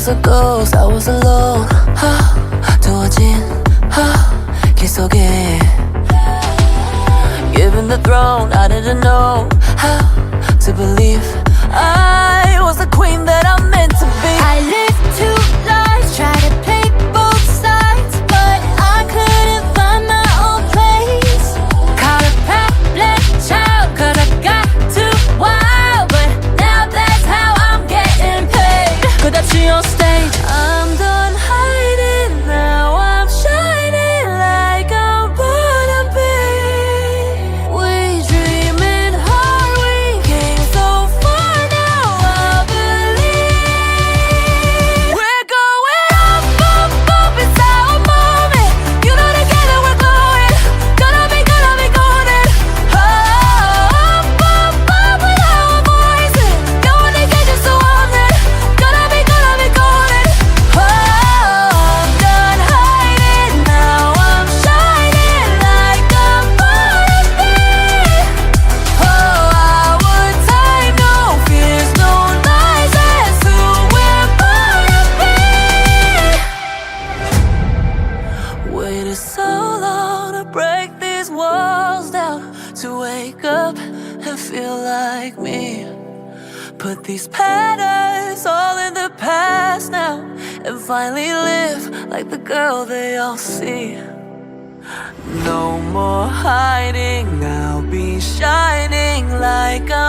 a ghost, I was alone. 두어진 길 속에 given the throne, I didn't know how to believe I was the queen that I'm meant to be. I lived two lives, tried to play both sides, but I couldn't find my own place. Caught a problem child, 'cause I got too wild, but now that's how I'm getting paid. 끝없이 on stage, I'm done hiding, now I'm shining like I'm born to be. We dreaming hard, we came so far, now I believe we're going up, up, up, it's our moment. You know together we're glowing, gonna be golden. Up, up, up with our voices, going to get you so haunted. Gonna be golden. Oh, I'm done hiding, now I'm shining like I'm born to be. Oh, our time, no fears, no lies, that's who we're born to be. Waited so long to break these walls down, to wake up and feel like me. Put these patterns all in the past now, and finally live like the girl they all see. No more hiding, I'll be shining like I'm